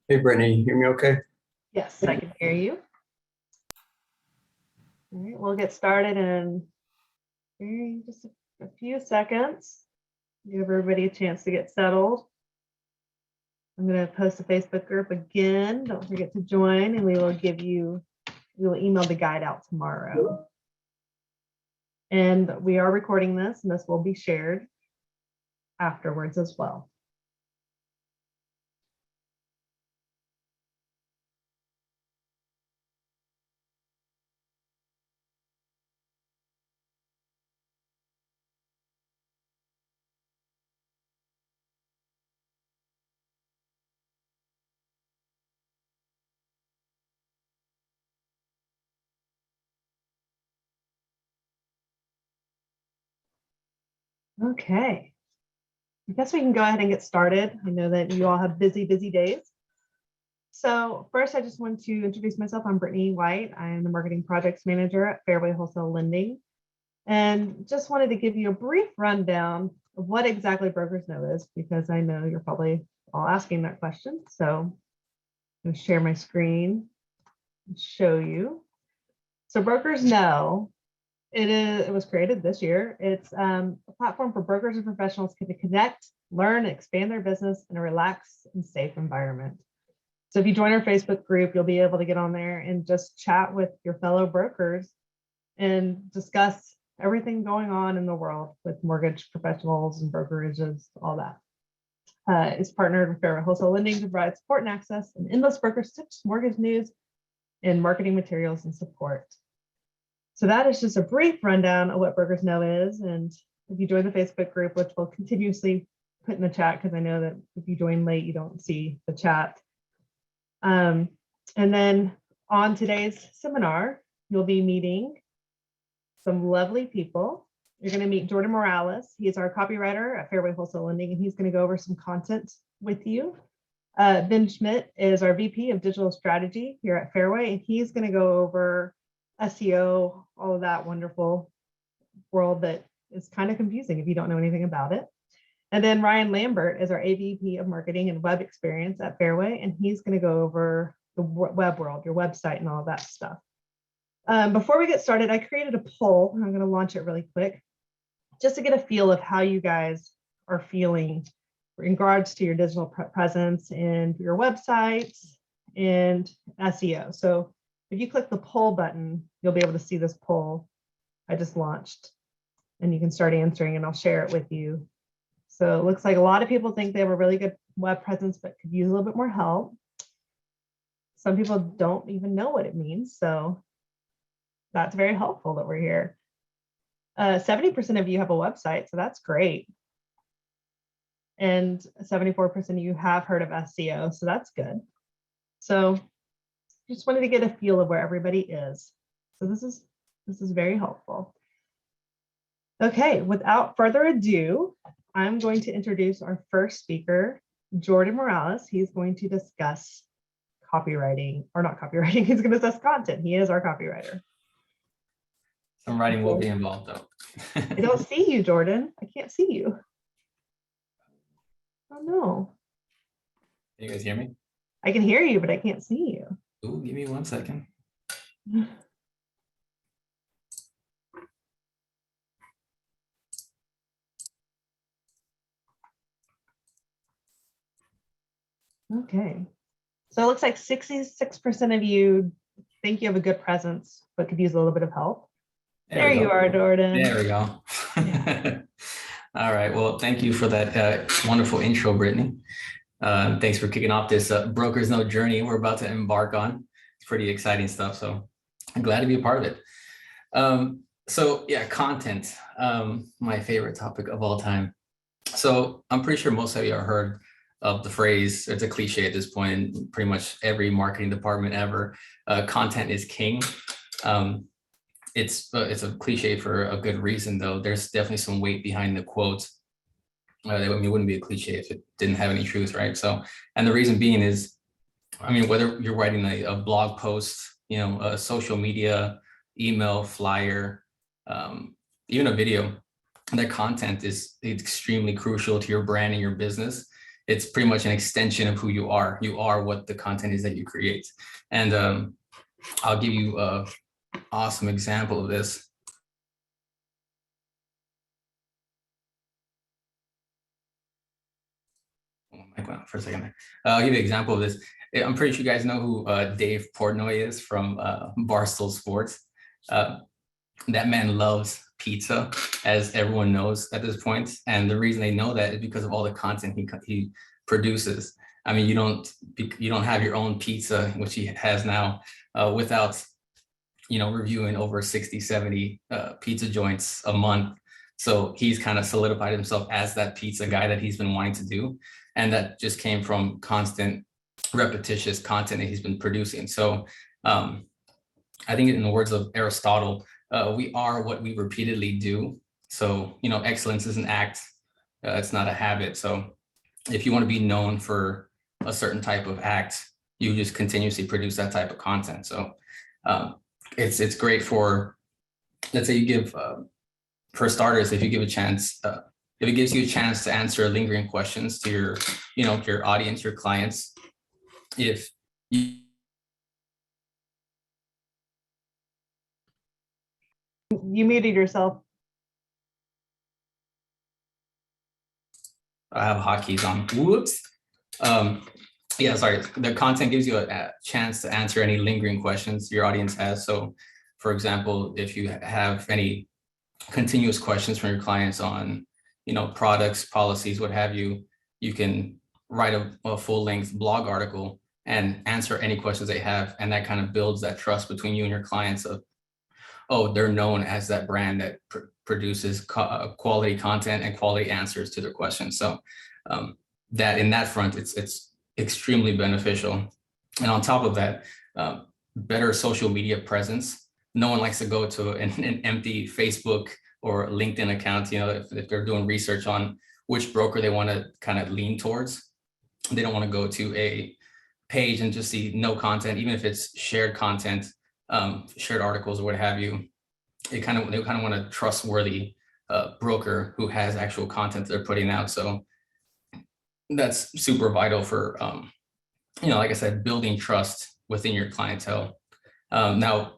Hey, Brittany, you hear me okay? Yes, I can hear you. All right, we'll get started in just a few seconds. Give everybody a chance to get settled. I'm going to post a Facebook group again. Don't forget to join, and we will email the guide out tomorrow. And we are recording this, and this will be shared afterwards as well. Okay, I guess we can go ahead and get started. I know that you all have busy days. So first, I just want to introduce myself. I'm Brittany White. I am the Marketing Projects Manager at Fairway Wholesale Lending. And just wanted to give you a brief rundown of what exactly Brokers Know is, because I know you're probably all asking that question. So I'm going to share my screen and show you. So Brokers Know, it was created this year. It's a platform for brokers and professionals to connect, learn, expand their business in a relaxed and safe environment. So if you join our Facebook group, you'll be able to get on there and just chat with your fellow brokers and discuss everything going on in the world with mortgage professionals and brokerages, all that. It's partnered with Fairway Wholesale Lending to provide support and access and endless brokers tips, mortgage news, and marketing materials and support. So that is just a brief rundown of what Brokers Know is. And if you join the Facebook group, which we'll continuously put in the chat, because I know that if you join late, you don't see the chat. And then on today's seminar, you'll be meeting some lovely people. You're going to meet Jordan Morales. He's our copywriter at Fairway Wholesale Lending, and he's going to go over some content with you. Ben Smidt is our VP of Digital Strategy here at Fairway, and he's going to go over SEO, all of that wonderful world that is kind of confusing if you don't know anything about it. And then Ryan Lambert is our AVP of Marketing and Web Experience at Fairway, and he's going to go over the web world, your website and all that stuff. Before we get started, I created a poll, and I'm going to launch it really quick, just to get a feel of how you guys are feeling in regards to your digital presence and your websites and SEO. So if you click the poll button, you'll be able to see this poll I just launched, and you can start answering, and I'll share it with you. So it looks like a lot of people think they have a really good web presence, but could use a little bit more help. Some people don't even know what it means. So that's very helpful that we're here. 70% of you have a website, so that's great. And 74% of you have heard of SEO, so that's good. So just wanted to get a feel of where everybody is. So this is very helpful. Okay, without further ado, I'm going to introduce our first speaker, Jordan Morales. He's going to discuss copywriting, or not copywriting, he's going to discuss content. He is our copywriter. Some writing will be involved though. I don't see you, Jordan. I can't see you. Oh no. Can you guys hear me? I can hear you, but I can't see you. Ooh, give me 1 second. Okay. So it looks like 66% of you think you have a good presence, but could use a little bit of help. There you are, Jordan. There we go. All right. Well, thank you for that wonderful intro, Brittany. Thanks for kicking off this Brokers Know journey we're about to embark on. It's pretty exciting stuff. So I'm glad to be a part of it. So yeah, content, my favorite topic of all time. So I'm pretty sure most of you have heard of the phrase, it's a cliche at this point in pretty much every marketing department ever, content is king. It's a cliche for a good reason, though. There's definitely some weight behind the quote. It wouldn't be a cliche if it didn't have any truth, right? So, and the reason being is, I mean, whether you're writing a blog post, a social media, email, flyer, even a video, that content is extremely crucial to your brand and your business. it's pretty much an extension of who you are. You are what the content is that you create. And I'll give you an awesome example of this. For a second there. I'll give you an example of this. I'm pretty sure you guys know who Dave Portnoy is from Barstool Sports. That man loves pizza, as everyone knows at this point. And the reason they know that is because of all the content he produces. I mean, you don't have your own pizza, which he has now, without, reviewing over 60, 70 pizza joints a month. So he's kind of solidified himself as that pizza guy that he's been wanting to do. And that just came from constant repetitious content that he's been producing. So I think in the words of Aristotle, we are what we repeatedly do. So, excellence is an act. It's not a habit. So if you want to be known for a certain type of act, you just continuously produce that type of content. So it's great for, let's say you give, for starters, if you give a chance, if it gives you a chance to answer lingering questions to your, your audience, your clients, if you muted yourself. I have hotkeys on. Whoops. Yeah, sorry. The content gives you a chance to answer any lingering questions your audience has. So, for example, if you have any continuous questions from your clients on, products, policies, what have you, you can write a full-length blog article and answer any questions they have. And that kind of builds that trust between you and your clients of, oh, they're known as that brand that produces quality content and quality answers to their questions. So that in that front, it's extremely beneficial. And on top of that, better social media presence. No one likes to go to an empty Facebook or LinkedIn account, if they're doing research on which broker they want to kind of lean towards. They don't want to go to a page and just see no content, even if it's shared content, shared articles or what have you. They kind of want a trustworthy broker who has actual content they're putting out. So that's super vital for, like I said, building trust within your clientele. Now,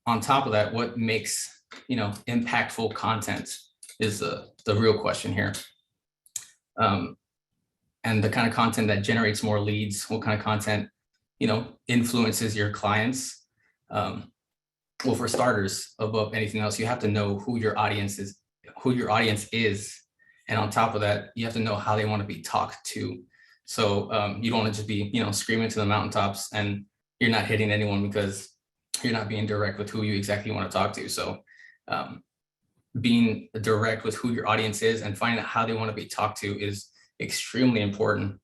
on top of that, what makes, impactful content is the real question here. And the kind of content that generates more leads, what kind of content, influences your clients. Well, for starters, above anything else, you have to know who your audience is. And on top of that, you have to know how they want to be talked to. So you don't want to just be, screaming to the mountaintops and you're not hitting anyone because you're not being direct with who you exactly want to talk to. So being direct with who your audience is and finding out how they want to be talked to is extremely important.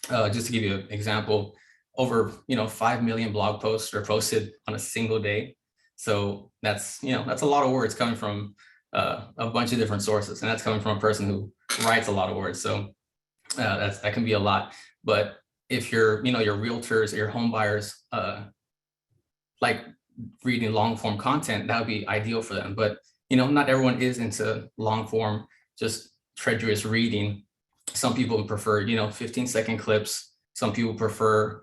Just to give you an example, over 5 million blog posts are posted on a single day. So that's a lot of words coming from a bunch of different sources, and that's coming from a person who writes a lot of words. So that can be a lot. But if your realtors, your home buyers like reading long form content, that would be ideal for them. But not everyone is into long form, just treacherous reading. Some people prefer 15-second clips. Some people prefer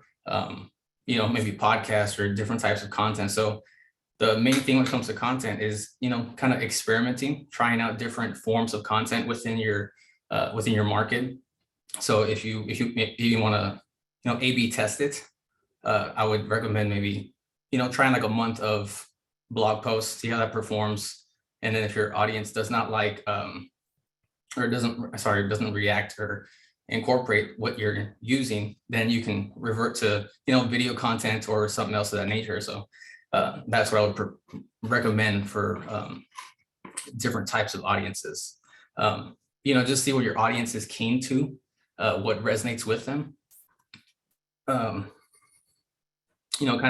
maybe podcasts or different types of content. So the main thing when it comes to content is kind of experimenting, trying out different forms of content within your market. So if you want to A/B test it, I would recommend maybe trying like a month of blog posts, see how that performs. And then if your audience does not like or doesn't react or incorporate what you're using, then you can revert to video content or something else of that nature. So that's what I would recommend for different types of audiences. Just see what your audience is keen to, what resonates with them. Kind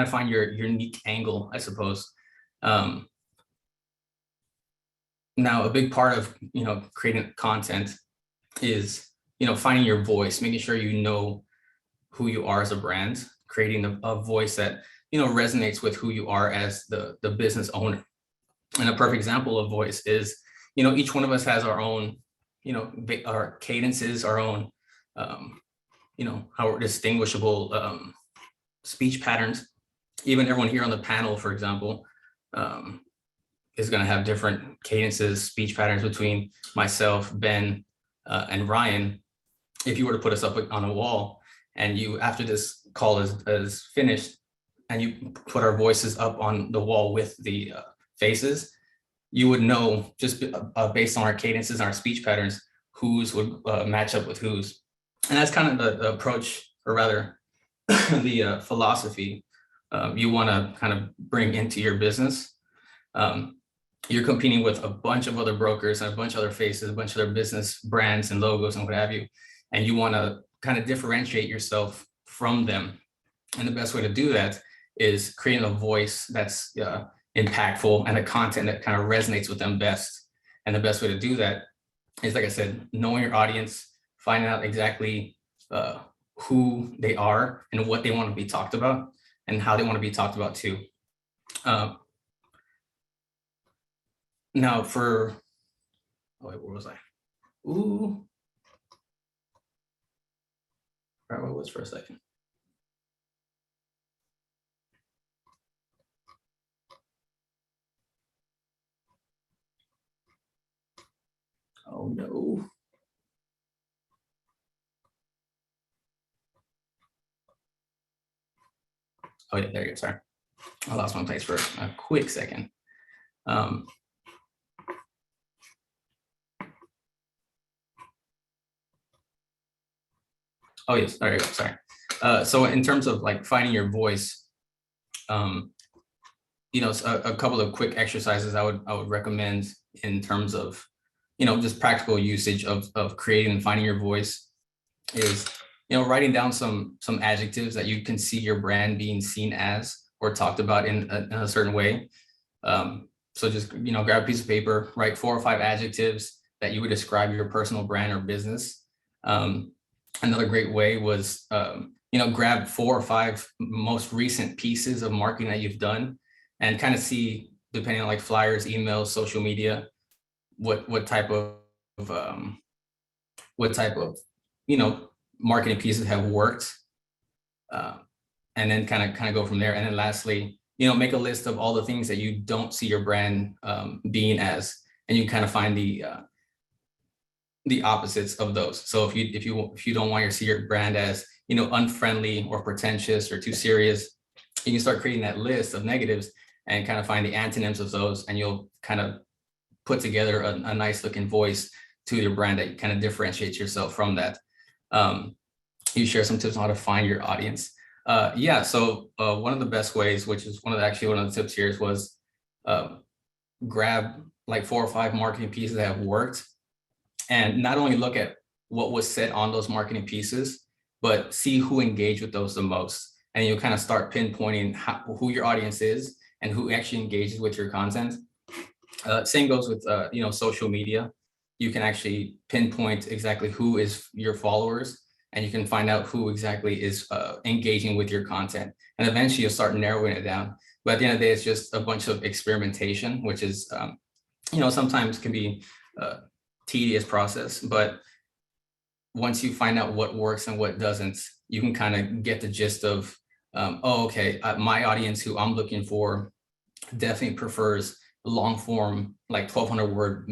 of find your unique angle, I suppose. Now, a big part of creating content is finding your voice, making sure you know who you are as a brand, creating a voice that resonates with who you are as the business owner. And a perfect example of voice is each one of us has our own our cadences, our own how we're distinguishable speech patterns. Even everyone here on the panel, for example, is going to have different cadences, speech patterns between myself, Ben, and Ryan. If you were to put us up on a wall and you, after this call is finished, and you put our voices up on the wall with the faces, you would know just based on our cadences and our speech patterns, whose would match up with whose. And that's kind of the approach, or rather the philosophy you want to kind of bring into your business. You're competing with a bunch of other brokers and a bunch of other faces, a bunch of other business brands and logos and what have you. And you want to kind of differentiate yourself from them. And the best way to do that is creating a voice that's impactful and a content that kind of resonates with them best. And the best way to do that is, like I said, knowing your audience, finding out exactly who they are and what they want to be talked about and how they want to be talked about too. Now for, oh wait, where was I? Ooh. All right, what was for a second? Oh no. Oh yeah, there you go, sorry. I lost my place for a quick second. Oh yes, there you go, sorry. So in terms of like finding your voice, a couple of quick exercises I would recommend in terms of, just practical usage of creating and finding your voice is, writing down some adjectives that you can see your brand being seen as or talked about in a certain way. So just, grab a piece of paper, write 4 or 5 adjectives that you would describe your personal brand or business. Another great way was, grab 4 or 5 most recent pieces of marketing that you've done and kind of see, depending on like flyers, emails, social media, what type of marketing pieces have worked, and then kind of go from there. And then lastly, make a list of all the things that you don't see your brand being as, and you kind of find the opposites of those. So if you don't want to see your brand as, unfriendly or pretentious or too serious, you can start creating that list of negatives and kind of find the antonyms of those, and you'll kind of put together a nice looking voice to your brand that kind of differentiates yourself from that. You share some tips on how to find your audience. So one of the best ways, which is one of the tips here, was grab like 4 or 5 marketing pieces that have worked, and not only look at what was said on those marketing pieces, but see who engaged with those the most. And you'll kind of start pinpointing who your audience is and who actually engages with your content. Same goes with social media. You can actually pinpoint exactly who is your followers, and you can find out who exactly is engaging with your content. And eventually you'll start narrowing it down. But at the end of the day, it's just a bunch of experimentation, which is, sometimes can be a tedious process. But once you find out what works and what doesn't, you can kind of get the gist of, my audience who I'm looking for definitely prefers long form, like 1,200 word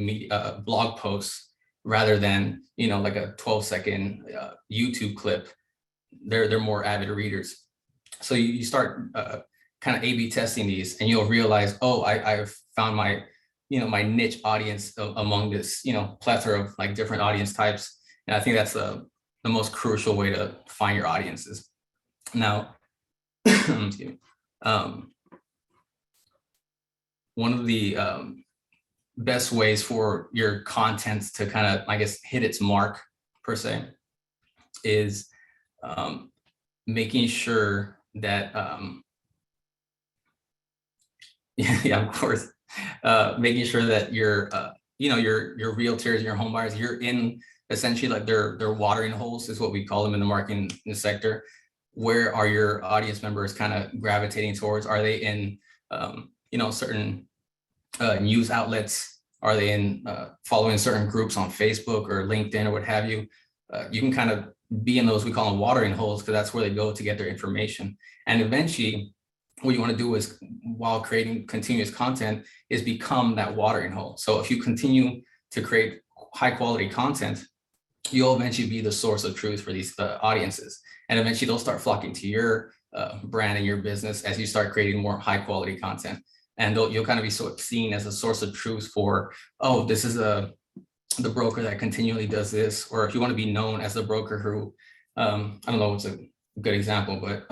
blog posts rather than, like a 12-second YouTube clip. They're more avid readers. So you start kind of A/B testing these, and you'll realize, I've found my, my niche audience among this, plethora of like different audience types. And I think that's the most crucial way to find your audiences. Now, excuse me. One of the best ways for your content to kind of, hit its mark per se is making sure that, of course, making sure that your realtors and your home buyers, you're in essentially like their watering holes is what we call them in the marketing sector. Where are your audience members kind of gravitating towards? Are they in, certain news outlets? Are they in following certain groups on Facebook or LinkedIn or what have you? You can kind of be in those, we call them watering holes, because that's where they go to get their information. And eventually what you want to do is, while creating continuous content, is become that watering hole. So if you continue to create high quality content, you'll eventually be the source of truth for these audiences. And eventually they'll start flocking to your brand and your business as you start creating more high quality content. And you'll kind of be seen as a source of truth for, oh, this is the broker that continually does this. Or if you want to be known as the broker who, I don't know what's a good example, but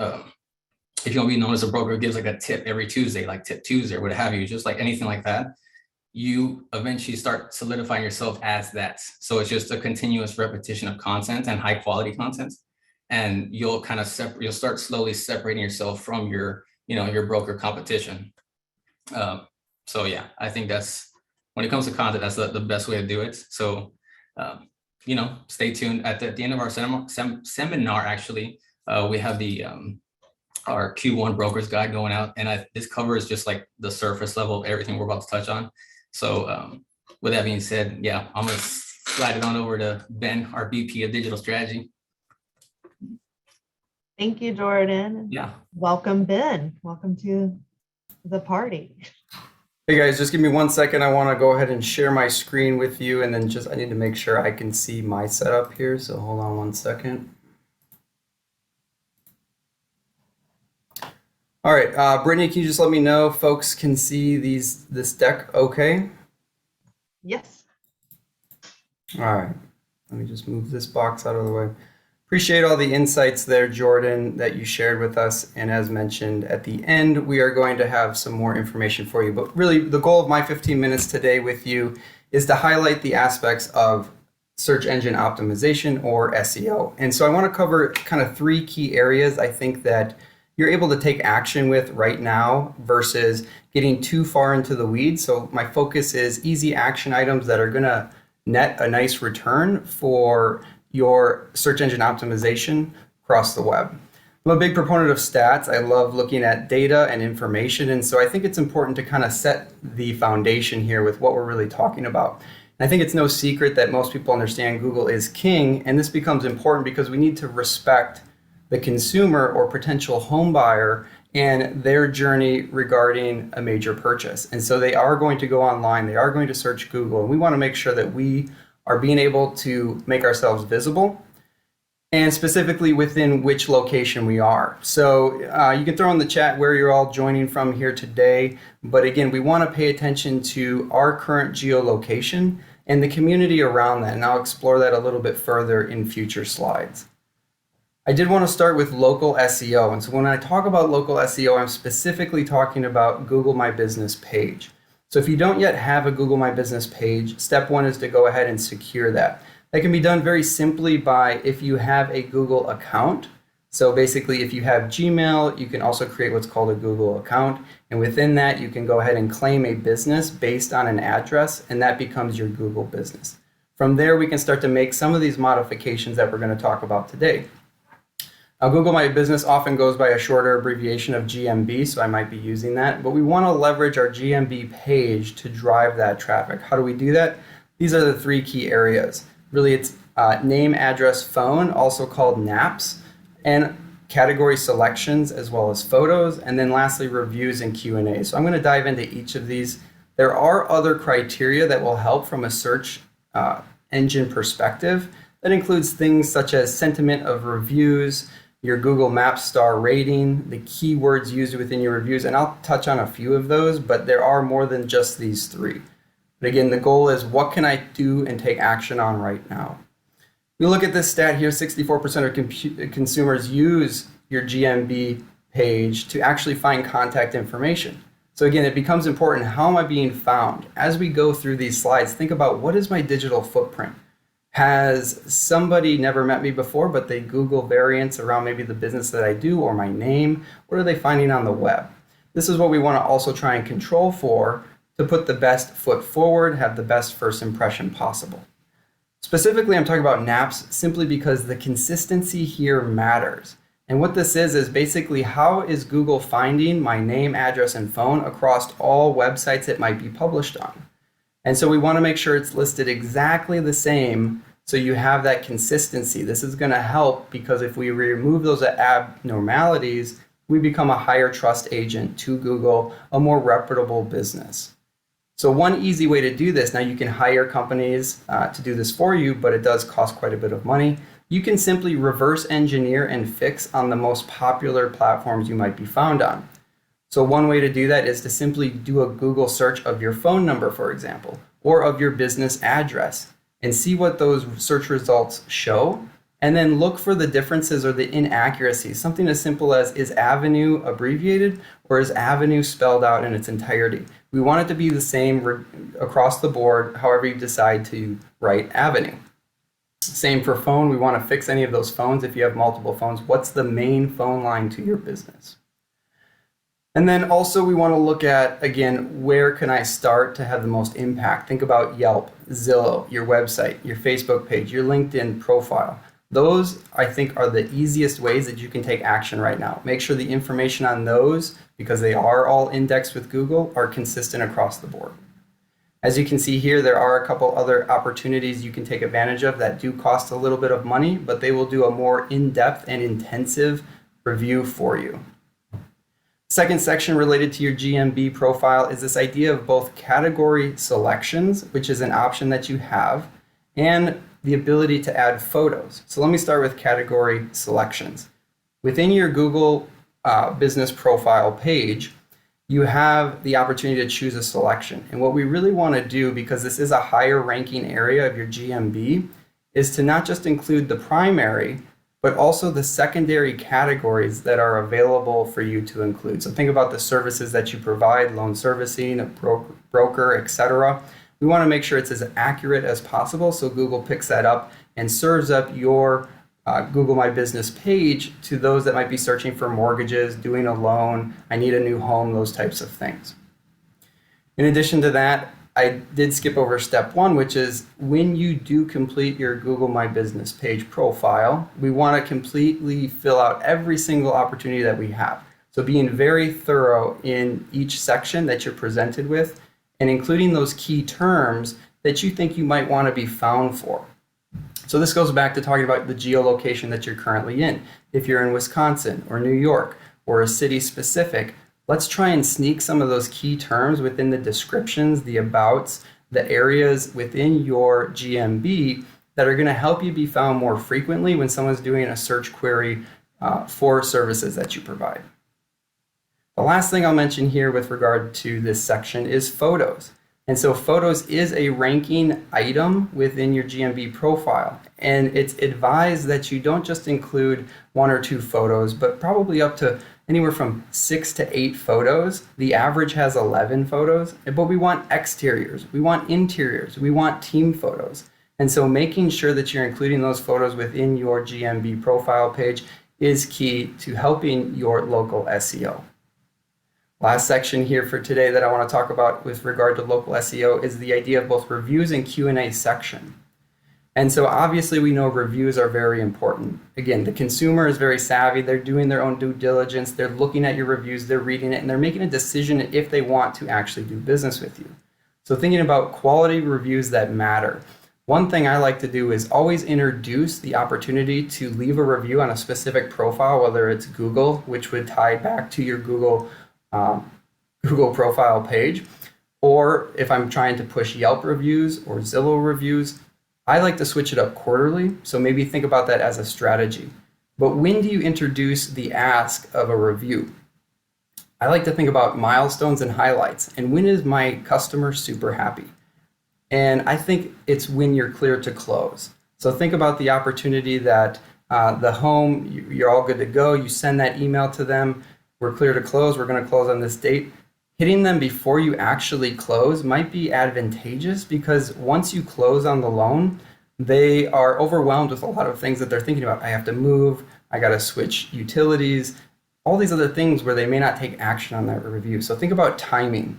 if you want to be known as a broker who gives like a tip every Tuesday, like Tip Tuesday or what have you, just like anything like that, you eventually start solidifying yourself as that. So it's just a continuous repetition of content and high quality content. And you'll kind of you'll start slowly separating yourself from your, your broker competition. So yeah, I think that's, when it comes to content, that's the best way to do it. So, stay tuned. At the end of our seminar, actually, we have our Q1 Brokers Guide going out, and this covers just like the surface level of everything we're about to touch on. So with that being said, yeah, I'm gonna slide it on over to Ben, our VP of Digital Strategy. Thank you, Jordan. Yeah. Welcome, Ben. Welcome to the party. Hey guys, just give me 1 second. I want to go ahead and share my screen with you, and then I need to make sure I can see my setup here. So hold on 1 second. All right, Brittany, can you just let me know if folks can see this deck okay? Yes. All right, let me just move this box out of the way. Appreciate all the insights there, Jordan, that you shared with us. And as mentioned at the end, we are going to have some more information for you. But really, the goal of my 15 minutes today with you is to highlight the aspects of search engine optimization, or SEO. And so I want to cover kind of 3 key areas I think that you're able to take action with right now versus getting too far into the weeds. So my focus is easy action items that are going to net a nice return for your search engine optimization across the web. I'm a big proponent of stats. I love looking at data and information. And so I think it's important to kind of set the foundation here with what we're really talking about. And I think it's no secret that most people understand Google is king. And this becomes important because we need to respect the consumer or potential home buyer and their journey regarding a major purchase. And so they are going to go online, they are going to search Google, and we want to make sure that we are being able to make ourselves visible, and specifically within which location we are. So you can throw in the chat where you're all joining from here today. But again, we want to pay attention to our current geolocation and the community around that. And I'll explore that a little bit further in future slides. I did want to start with local SEO. And so when I talk about local SEO, I'm specifically talking about Google My Business page. So if you don't yet have a Google My Business page, step 1 is to go ahead and secure that. That can be done very simply by, if you have a Google account. So basically, if you have Gmail, you can also create what's called a Google account. And within that, you can go ahead and claim a business based on an address, and that becomes your Google business. From there, we can start to make some of these modifications that we're going to talk about today. Now, Google My Business often goes by a shorter abbreviation of GMB, so I might be using that, but we want to leverage our GMB page to drive that traffic. How do we do that? These are the 3 key areas. Really, it's name, address, phone, also called NAPs, and category selections, as well as photos, and then lastly, reviews and Q&A. So I'm going to dive into each of these. There are other criteria that will help from a search engine perspective. That includes things such as sentiment of reviews, your Google Maps star rating, the keywords used within your reviews, and I'll touch on a few of those, but there are more than just these 3. But again, the goal is, what can I do and take action on right now? We look at this stat here, 64% of consumers use your GMB page to actually find contact information. So again, it becomes important, how am I being found? As we go through these slides, think about, what is my digital footprint? Has somebody never met me before, but they Google variants around maybe the business that I do or my name? What are they finding on the web? This is what we want to also try and control for, to put the best foot forward, have the best first impression possible. Specifically, I'm talking about NAPs simply because the consistency here matters. And what this is basically, how is Google finding my name, address, and phone across all websites it might be published on? And so we want to make sure it's listed exactly the same So you have that consistency. This is going to help because if we remove those abnormalities, we become a higher trust agent to Google, a more reputable business. So one easy way to do this, now you can hire companies to do this for you, but it does cost quite a bit of money. You can simply reverse engineer and fix on the most popular platforms you might be found on. So one way to do that is to simply do a Google search of your phone number, for example, or of your business address, and see what those search results show, and then look for the differences or the inaccuracies. Something as simple as, is avenue abbreviated or is avenue spelled out in its entirety? We want it to be the same across the board, however you decide to write avenue. Same for phone. We want to fix any of those phones. If you have multiple phones, what's the main phone line to your business? And then also we want to look at, again, where can I start to have the most impact? Think about Yelp, Zillow, your website, your Facebook page, your LinkedIn profile. Those, I think, are the easiest ways that you can take action right now. Make sure the information on those, because they are all indexed with Google, are consistent across the board. As you can see here, there are a couple other opportunities you can take advantage of that do cost a little bit of money, but they will do a more in-depth and intensive review for you. Second section related to your GMB profile is this idea of both category selections, which is an option that you have, and the ability to add photos. So let me start with category selections. Within your Google business profile page, you have the opportunity to choose a selection. And what we really want to do, because this is a higher ranking area of your GMB, is to not just include the primary, but also the secondary categories that are available for you to include. So think about the services that you provide, loan servicing, a broker, etc. We want to make sure it's as accurate as possible so Google picks that up and serves up your Google My Business page to those that might be searching for mortgages, doing a loan, I need a new home, those types of things. In addition to that, I did skip over step one, which is when you do complete your Google My Business page profile, we want to completely fill out every single opportunity that we have. So being very thorough in each section that you're presented with and including those key terms that you think you might want to be found for. So this goes back to talking about the geolocation that you're currently in. If you're in Wisconsin or New York or a city specific, let's try and sneak some of those key terms within the descriptions, the abouts, the areas within your GMB that are going to help you be found more frequently when someone's doing a search query for services that you provide. The last thing I'll mention here with regard to this section is photos. And so photos is a ranking item within your GMB profile. And it's advised that you don't just include 1 or 2 photos, but probably up to anywhere from 6 to 8 photos. The average has 11 photos, but we want exteriors, we want interiors, we want team photos. And so making sure that you're including those photos within your GMB profile page is key to helping your local SEO. Last section here for today that I want to talk about with regard to local SEO is the idea of both reviews and Q&A section. And so obviously we know reviews are very important. Again, the consumer is very savvy. They're doing their own due diligence. They're looking at your reviews, they're reading it, and they're making a decision if they want to actually do business with you. So thinking about quality reviews that matter. One thing I like to do is always introduce the opportunity to leave a review on a specific profile, whether it's Google, which would tie back to your Google profile page, or if I'm trying to push Yelp reviews or Zillow reviews, I like to switch it up quarterly. So maybe think about that as a strategy. But when do you introduce the ask of a review? I like to think about milestones and highlights. And when is my customer super happy? And I think it's when you're clear to close. So think about the opportunity that the home, you're all good to go. You send that email to them. We're clear to close. We're going to close on this date. Hitting them before you actually close might be advantageous because once you close on the loan, they are overwhelmed with a lot of things that they're thinking about. I have to move. I got to switch utilities, all these other things where they may not take action on that review. So think about timing.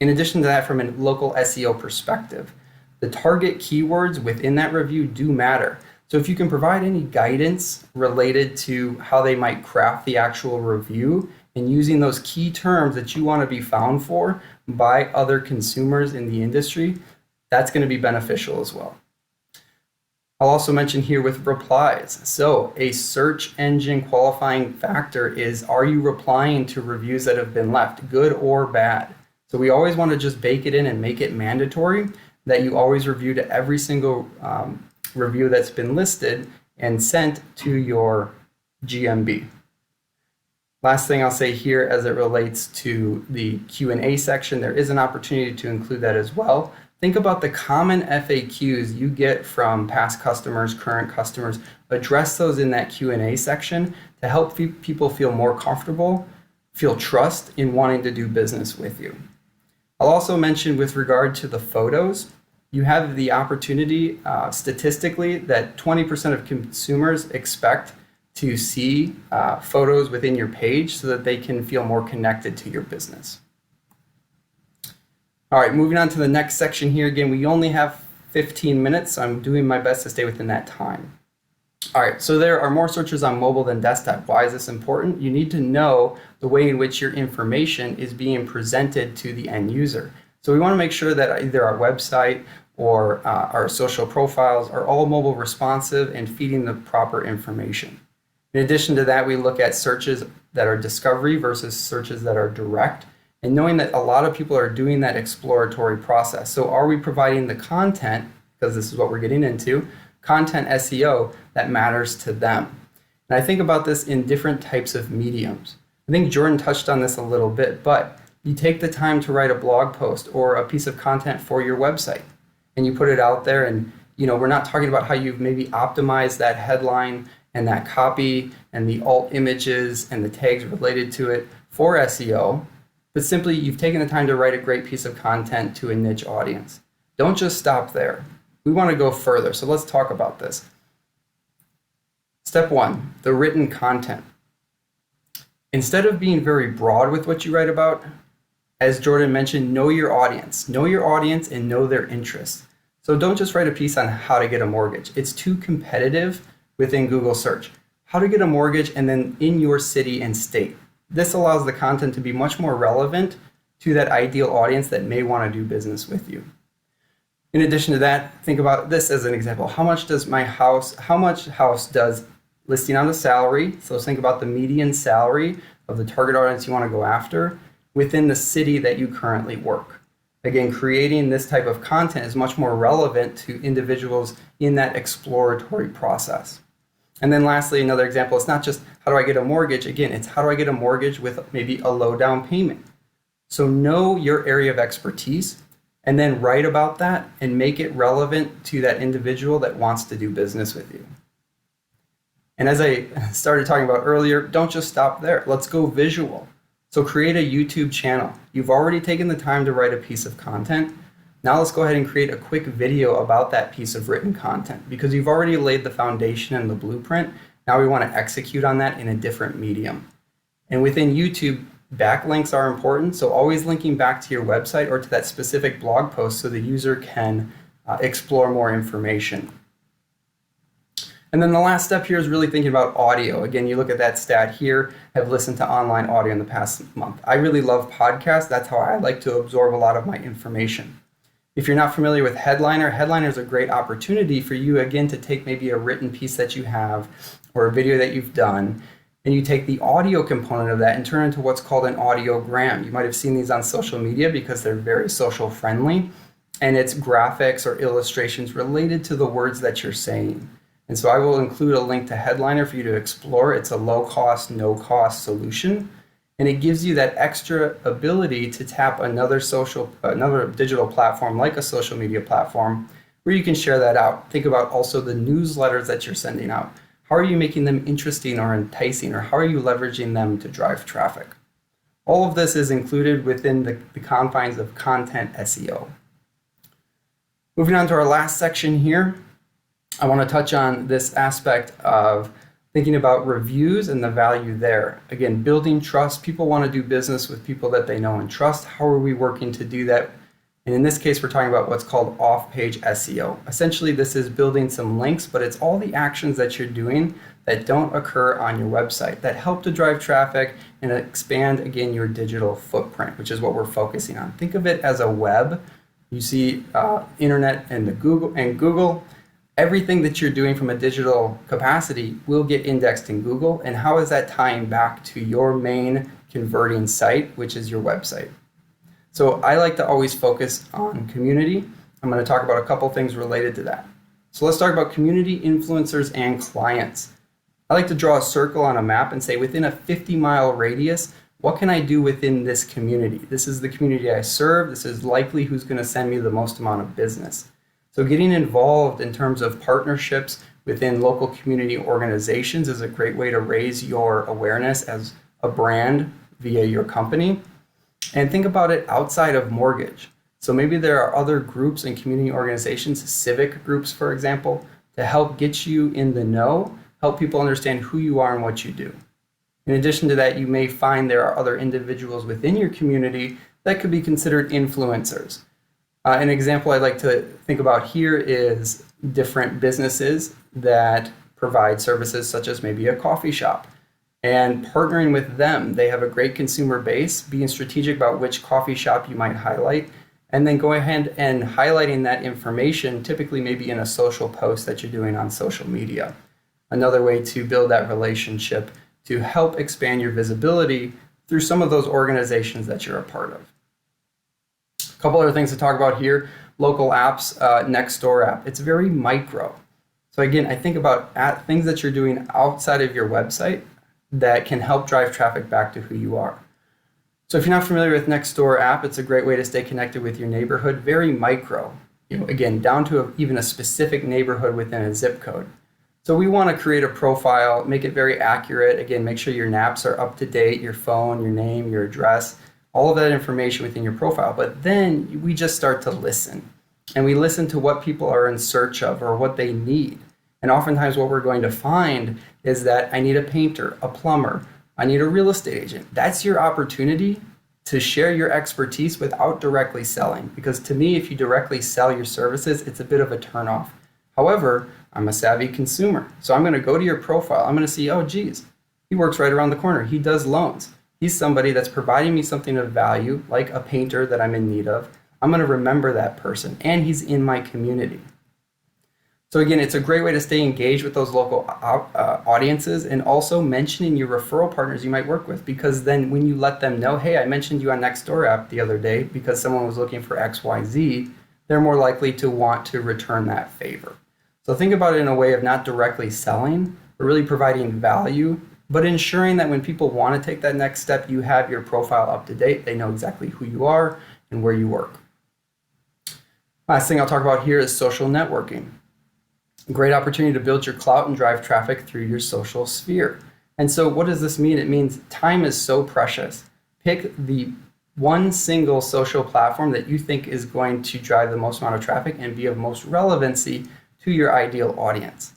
In addition to that, from a local SEO perspective, the target keywords within that review do matter. So if you can provide any guidance related to how they might craft the actual review and using those key terms that you want to be found for by other consumers in the industry, that's going to be beneficial as well. I'll also mention here with replies. So a search engine qualifying factor is, are you replying to reviews that have been left, good or bad? So we always want to just bake it in and make it mandatory that you always review to every single review that's been listed and sent to your GMB. Last thing I'll say here as it relates to the Q&A section, there is an opportunity to include that as well. Think about the common FAQs you get from past customers, current customers. Address those in that Q&A section to help people feel more comfortable, feel trust in wanting to do business with you. I'll also mention with regard to the photos, you have the opportunity statistically that 20% of consumers expect to see photos within your page so that they can feel more connected to your business. All right, moving on to the next section here. Again, we only have 15 minutes, so I'm doing my best to stay within that time. All right, so there are more searches on mobile than desktop. Why is this important? You need to know the way in which your information is being presented to the end user. So we want to make sure that either our website or our social profiles are all mobile responsive and feeding the proper information. In addition to that, we look at searches that are discovery versus searches that are direct, and knowing that a lot of people are doing that exploratory process. So are we providing the content, because this is what we're getting into, content SEO that matters to them? And I think about this in different types of mediums. I think Jordan touched on this a little bit, but you take the time to write a blog post or a piece of content for your website and you put it out there, and we're not talking about how you've maybe optimized that headline and that copy and the alt images and the tags related to it for SEO, but simply you've taken the time to write a great piece of content to a niche audience. Don't just stop there. We want to go further, so let's talk about this. Step 1, the written content. Instead of being very broad with what you write about, as Jordan mentioned, know your audience. Know your audience and know their interests. So don't just write a piece on how to get a mortgage. It's too competitive within Google search. How to get a mortgage and then in your city and state. This allows the content to be much more relevant to that ideal audience that may want to do business with you. In addition to that, think about this as an example. How much house does listing on the salary? So think about the median salary of the target audience you want to go after within the city that you currently work. Again, creating this type of content is much more relevant to individuals in that exploratory process. And then lastly, another example, it's not just how do I get a mortgage? Again, it's how do I get a mortgage with maybe a low down payment? So know your area of expertise and then write about that and make it relevant to that individual that wants to do business with you. And as I started talking about earlier, don't just stop there. Let's go visual. So create a YouTube channel. You've already taken the time to write a piece of content. Now let's go ahead and create a quick video about that piece of written content because you've already laid the foundation and the blueprint. Now we want to execute on that in a different medium. And within YouTube, backlinks are important. So always linking back to your website or to that specific blog post so the user can explore more information. And then the last step here is really thinking about audio. Again, you look at that stat here, have listened to online audio in the past month. I really love podcasts. That's how I like to absorb a lot of my information. If you're not familiar with Headliner, Headliner is a great opportunity for you, again, to take maybe a written piece that you have or a video that you've done, and you take the audio component of that and turn it into what's called an audiogram. You might have seen these on social media because they're very social friendly, and it's graphics or illustrations related to the words that you're saying. And so I will include a link to Headliner for you to explore. It's a low-cost, no-cost solution, and it gives you that extra ability to tap another digital platform like a social media platform where you can share that out. Think about also the newsletters that you're sending out. How are you making them interesting or enticing, or how are you leveraging them to drive traffic? All of this is included within the confines of content SEO. Moving on to our last section here, I want to touch on this aspect of thinking about reviews and the value there. Again, building trust. People want to do business with people that they know and trust. How are we working to do that? And in this case, we're talking about what's called off-page SEO. Essentially, this is building some links, but it's all the actions that you're doing that don't occur on your website that help to drive traffic and expand, again, your digital footprint, which is what we're focusing on. Think of it as a web. You see internet and Google. everything that you're doing from a digital capacity will get indexed in Google. And how is that tying back to your main converting site, which is your website? So I like to always focus on community. I'm going to talk about a couple things related to that. So let's talk about community, influencers, and clients. I like to draw a circle on a map and say within a 50-mile radius, what can I do within this community? This is the community I serve. This is likely who's going to send me the most amount of business. So getting involved in terms of partnerships within local community organizations is a great way to raise your awareness as a brand via your company. And think about it outside of mortgage. So maybe there are other groups and community organizations, civic groups, for example, to help get you in the know, help people understand who you are and what you do. In addition to that, you may find there are other individuals within your community that could be considered influencers. An example I'd like to think about here is different businesses that provide services such as maybe a coffee shop. And partnering with them, they have a great consumer base, being strategic about which coffee shop you might highlight, and then go ahead and highlighting that information, typically maybe in a social post that you're doing on social media. Another way to build that relationship to help expand your visibility through some of those organizations that you're a part of. A couple other things to talk about here, local apps, Nextdoor app. It's very micro. So again, I think about things that you're doing outside of your website that can help drive traffic back to who you are. So if you're not familiar with Nextdoor app, it's a great way to stay connected with your neighborhood, very micro, again, down to even a specific neighborhood within a zip code. So we want to create a profile, make it very accurate. Again, make sure your naps are up to date, your phone, your name, your address, all of that information within your profile. But then we just start to listen. And we listen to what people are in search of or what they need. And oftentimes what we're going to find is that I need a painter, a plumber, I need a real estate agent. That's your opportunity to share your expertise without directly selling. Because to me, if you directly sell your services, it's a bit of a turnoff. However, I'm a savvy consumer. So I'm going to go to your profile. I'm going to see, oh, geez, he works right around the corner. He does loans. He's somebody that's providing me something of value, like a painter that I'm in need of. I'm going to remember that person, and he's in my community. So again, it's a great way to stay engaged with those local audiences, and also mentioning your referral partners you might work with, because then when you let them know, hey, I mentioned you on Nextdoor app the other day because someone was looking for XYZ, they're more likely to want to return that favor. So think about it in a way of not directly selling, but really providing value, but ensuring that when people want to take that next step, you have your profile up to date. They know exactly who you are and where you work. Last thing I'll talk about here is social networking. A great opportunity to build your clout and drive traffic through your social sphere. And so what does this mean? It means time is so precious. Pick the one single social platform that you think is going to drive the most amount of traffic and be of most relevancy to your ideal audience.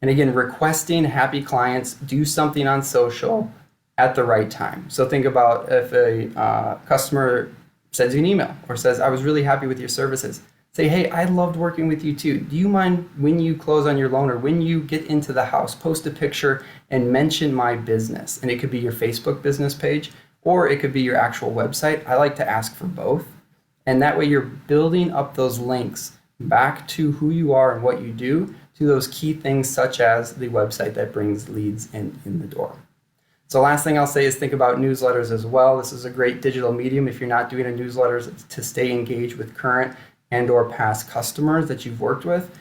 And again, requesting happy clients do something on social at the right time. So think about if a customer sends you an email or says, I was really happy with your services. Say, hey, I loved working with you too. Do you mind when you close on your loan or when you get into the house, post a picture and mention my business? And it could be your Facebook business page, or it could be your actual website. I like to ask for both. And that way you're building up those links back to who you are and what you do, to those key things such as the website that brings leads in the door. So last thing I'll say is think about newsletters as well. This is a great digital medium if you're not doing a newsletter to stay engaged with current and or past customers that you've worked with.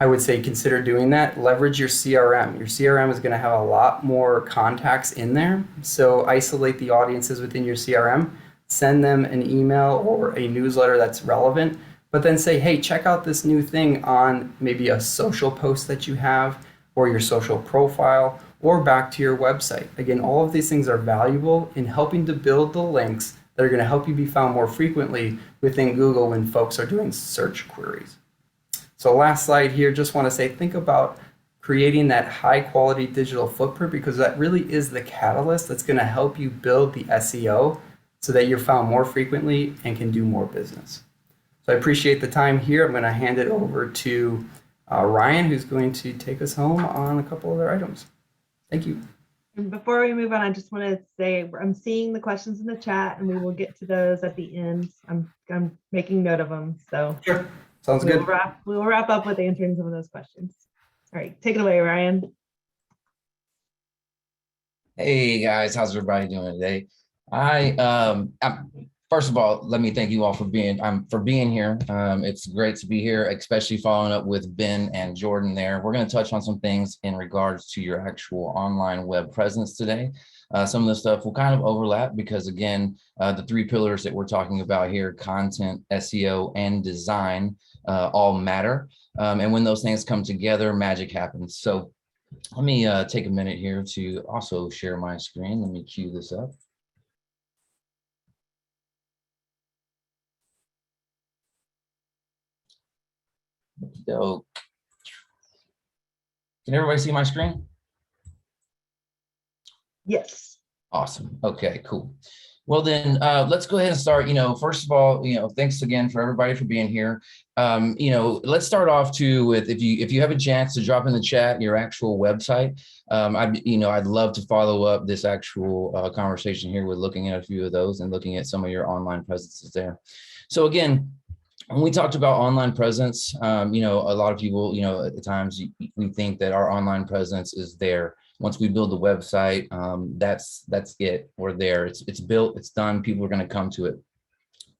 I would say consider doing that. Leverage your CRM. Your CRM is going to have a lot more contacts in there. So isolate the audiences within your CRM, send them an email or a newsletter that's relevant, but then say, hey, check out this new thing on maybe a social post that you have or your social profile or back to your website. Again, all of these things are valuable in helping to build the links that are going to help you be found more frequently within Google when folks are doing search queries. So last slide here, just want to say, think about creating that high quality digital footprint, because that really is the catalyst that's going to help you build the SEO so that you're found more frequently and can do more business. So I appreciate the time here. I'm going to hand it over to Ryan, who's going to take us home on a couple other items. Thank you. And before we move on, I just want to say I'm seeing the questions in the chat, and we will get to those at the end. I'm making note of them. So Sure. Sounds We will good. wrap up with answering some of those questions. All right, take it away, Ryan. Hey guys, how's everybody doing today? First of all, let me thank you all for being here. It's great to be here, especially following up with Ben and Jordan there. We're going to touch on some things in regards to your actual online web presence today. Some of the stuff will kind of overlap because again, the three pillars that we're talking about here, content, SEO, and design, all matter. And when those things come together, magic happens. So let me take a minute here to also share my screen. Let me cue this up. So, can everybody see my screen? Yes. Awesome. Okay, cool. Well, then let's go ahead and start. First of all, thanks again for everybody for being here. Let's start off too with if you have a chance to drop in the chat your actual website. I'd love to follow up this actual conversation here with looking at a few of those and looking at some of your online presences there. So again, when we talked about online presence, a lot of people, at the times we think that our online presence is there. Once we build the website, that's it. We're there. It's built. It's done. People are going to come to it.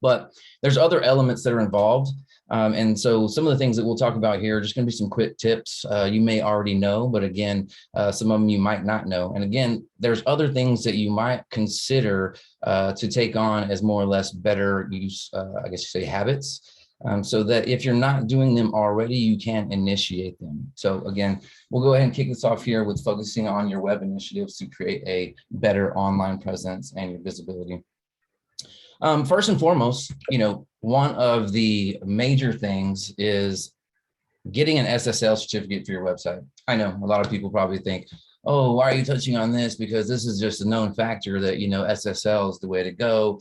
But there's other elements that are involved. And so some of the things that we'll talk about here are just going to be some quick tips. You may already know, but again, some of them you might not know. And again, there's other things that you might consider to take on as more or less better use, I guess you say habits. So that if you're not doing them already, you can initiate them. So again, we'll go ahead and kick this off here with focusing on your web initiatives to create a better online presence and your visibility. First and foremost, one of the major things is getting an SSL certificate for your website. I know a lot of people probably think, oh, why are you touching on this? Because this is just a known factor that, SSL is the way to go.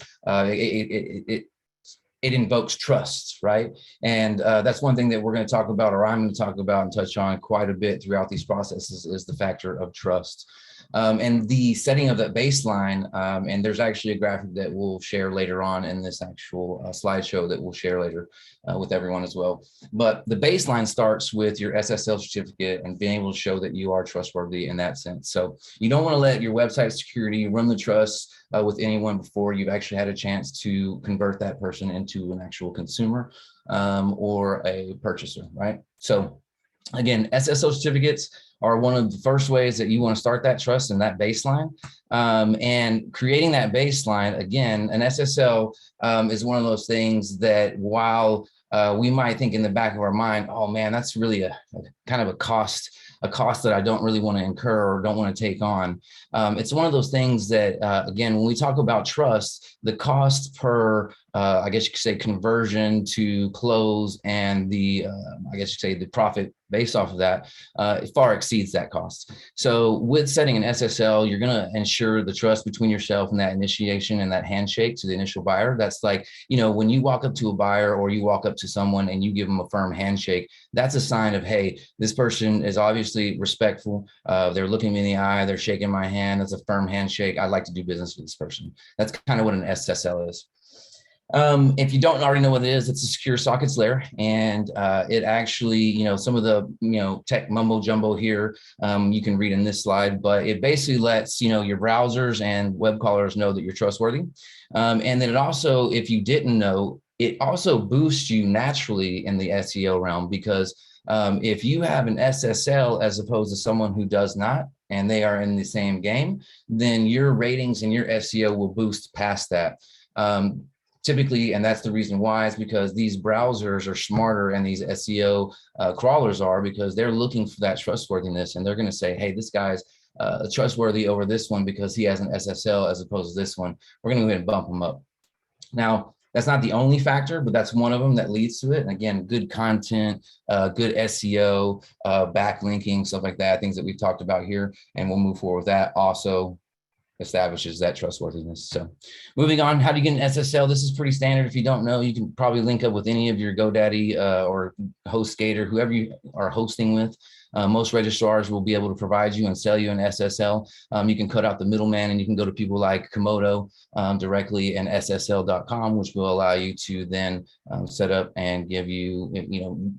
It invokes trust, right? And that's one thing that we're going to talk about, or I'm going to talk about and touch on quite a bit throughout these processes, is the factor of trust. And the setting of that baseline, and there's actually a graphic that we'll share later on in this actual slideshow that we'll share later with everyone as well. But the baseline starts with your SSL certificate and being able to show that you are trustworthy in that sense. So you don't want to let your website security run the trust with anyone before you've actually had a chance to convert that person into an actual consumer or a purchaser, right? So again, SSL certificates are one of the first ways that you want to start that trust and that baseline. And creating that baseline, again, an SSL is one of those things that while we might think in the back of our mind, oh man, that's really a kind of a cost that I don't really want to incur or don't want to take on. It's one of those things that, again, when we talk about trust, the cost per, I guess you could say, conversion to close and the, I guess you could say, the profit based off of that, it far exceeds that cost. So with setting an SSL, you're going to ensure the trust between yourself and that initiation and that handshake to the initial buyer. That's like, when you walk up to a buyer or you walk up to someone and you give them a firm handshake, that's a sign of, hey, this person is obviously respectful. They're looking me in the eye. They're shaking my hand. That's a firm handshake. I'd like to do business with this person. That's kind of what an SSL is. If you don't already know what it is, it's a secure sockets layer. And it actually, some of the, tech mumbo jumbo here, you can read in this slide, but it basically lets, your browsers and web crawlers know that you're trustworthy. And then it also, if you didn't know, it also boosts you naturally in the SEO realm, because if you have an SSL as opposed to someone who does not, and they are in the same game, then your ratings and your SEO will boost past that. Typically, and that's the reason why, is because these browsers are smarter and these SEO crawlers are, because they're looking for that trustworthiness, and they're going to say, hey, this guy's trustworthy over this one because he has an SSL as opposed to this one. We're going to go ahead and bump him up. Now, that's not the only factor, but that's one of them that leads to it. And again, good content, good SEO, backlinking, stuff like that, things that we've talked about here, and we'll move forward with that also. establishes that trustworthiness. So moving on, how do you get an SSL? This is pretty standard. If you don't know, you can probably link up with any of your GoDaddy or HostGator, whoever you are hosting with. Most registrars will be able to provide you and sell you an SSL. You can cut out the middleman and you can go to people like Komodo directly and SSL.com, which will allow you to then set up and give you,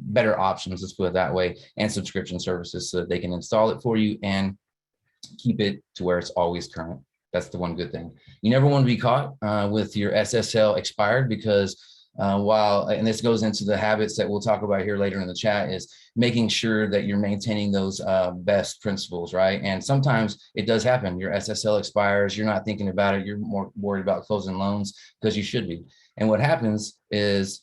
better options, let's put it that way, and subscription services so that they can install it for you and keep it to where it's always current. That's the one good thing. You never want to be caught with your SSL expired, because and this goes into the habits that we'll talk about here later in the chat, is making sure that you're maintaining those best principles, right? And sometimes it does happen. Your SSL expires, you're not thinking about it. You're more worried about closing loans, because you should be. And what happens is